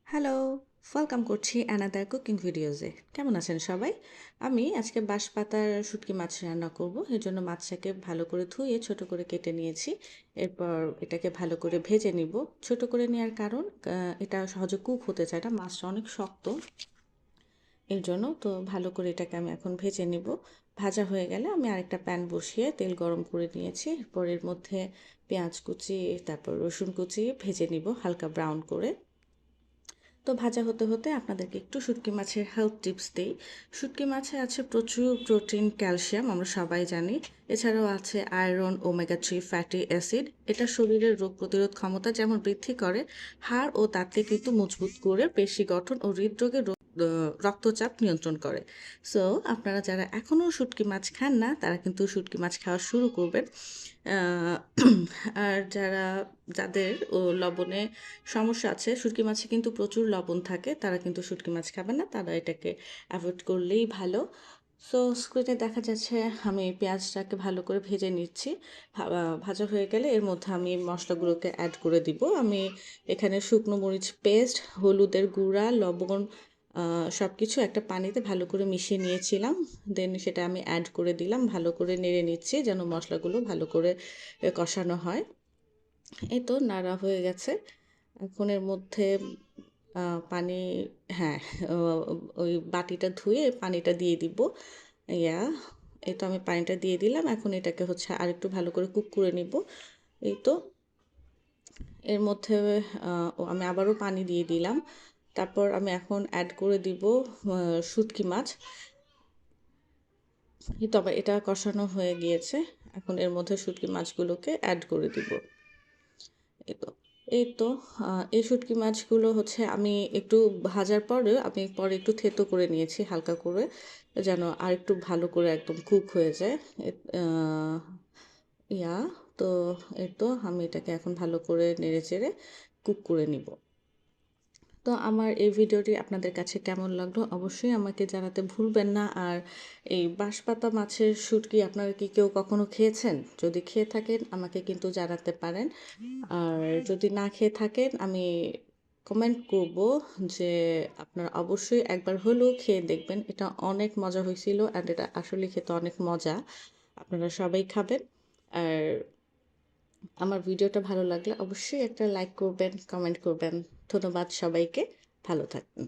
Hello, welcome করছি another cooking ভিডিওজে। কেমন আছেন সবাই? আমি আজকে বাঁশপাতার শুটকি মাছ রান্না করব। এর জন্য মাছটাকে ভালো করে ধুয়ে ছোট করে কেটে নিয়েছি। এরপর এটাকে ভালো করে ভেজে নিব। ছোট করে নেওয়ার কারণ এটা সহজে কুক হতে চায় না, মাছটা অনেক শক্ত। এর জন্য তো ভালো করে এটাকে আমি এখন ভেজে নিব। ভাজা হয়ে গেলে আমি আরেকটা প্যান বসিয়ে তেল গরম করে নিয়েছি। এরপর এর মধ্যে পেঁয়াজ কুচি, তারপর রসুন কুচি ভেজে নিব হালকা ব্রাউন করে। তো ভাজা হতে হতে আপনাদেরকে একটু শুটকি মাছের হেলথ টিপস দিই। শুটকি মাছে আছে প্রচুর প্রোটিন, ক্যালসিয়াম, আমরা সবাই জানি। এছাড়াও আছে আয়রন, ওমেগা 3 ফ্যাটি অ্যাসিড। এটা শরীরের রোগ প্রতিরোধ ক্ষমতা যেমন বৃদ্ধি করে, হাড় ও দাঁতকে কিন্তু মজবুত করে, পেশি গঠন ও হৃদরোগের রক্তচাপ নিয়ন্ত্রণ করে। সো আপনারা যারা এখনও শুটকি মাছ খান না তারা কিন্তু শুটকি মাছ খাওয়া শুরু করবেন। আহ, আর যাদের লবণে সমস্যা আছে, শুটকি মাছে কিন্তু প্রচুর লবণ থাকে, তারা কিন্তু শুটকি মাছ খাবে না, তারা এটাকে অ্যাভয়েড করলেই ভালো। সো স্ক্রিনে দেখা যাচ্ছে আমি পেঁয়াজটাকে ভালো করে ভেজে নিচ্ছি। ভাজা হয়ে গেলে এর মধ্যে আমি মশলাগুলোকে অ্যাড করে দিব। আমি এখানে শুকনো মরিচ পেস্ট, হলুদের গুঁড়া, লবণ সব কিছু একটা পানিতে ভালো করে মিশিয়ে নিয়েছিলাম। দেন সেটা আমি অ্যাড করে দিলাম, ভালো করে নেড়ে নিচ্ছি যেন মশলাগুলো ভালো করে কষানো হয়। এই তো নাড়া হয়ে গেছে। এখন এর মধ্যে পানি, হ্যাঁ, ওই বাটিটা ধুয়ে পানিটা দিয়ে দিব। ইয়া এই তো আমি পানিটা দিয়ে দিলাম। এখন এটাকে হচ্ছে আরেকটু ভালো করে কুক করে নিব। এই তো এর মধ্যে আমি আবারও পানি দিয়ে দিলাম। তারপর আমি এখন অ্যাড করে দিব শুটকি মাছ। তবে এটা কষানো হয়ে গিয়েছে। এখন এর মধ্যে শুটকি মাছগুলোকে অ্যাড করে দিব। এই তো এই তো এই শুটকি মাছগুলো হচ্ছে আমি একটু ভাজার পরে আমি পরে একটু থেতো করে নিয়েছি হালকা করে, যেন আর একটু ভালো করে একদম কুক হয়ে যায়। আহ, ইয়া তো এই তো আমি এটাকে এখন ভালো করে নেড়ে চেড়ে কুক করে নিব। তো আমার এই ভিডিওটি আপনাদের কাছে কেমন লাগলো অবশ্যই আমাকে জানাতে ভুলবেন না। আর এই বাঁশপাতা মাছের শুটকি আপনারা কি কেউ কখনো খেয়েছেন? যদি খেয়ে থাকেন আমাকে কিন্তু জানাতে পারেন। আর যদি না খেয়ে থাকেন আমি কমেন্ট করব যে আপনারা অবশ্যই একবার হলেও খেয়ে দেখবেন। এটা অনেক মজা হয়েছিল অ্যান্ড এটা আসলে খেতে অনেক মজা। আপনারা সবাই খাবেন। আর আমার ভিডিওটা ভালো লাগলে অবশ্যই একটা লাইক করবেন, কমেন্ট করবেন। ধন্যবাদ সবাইকে। ভালো থাকবেন।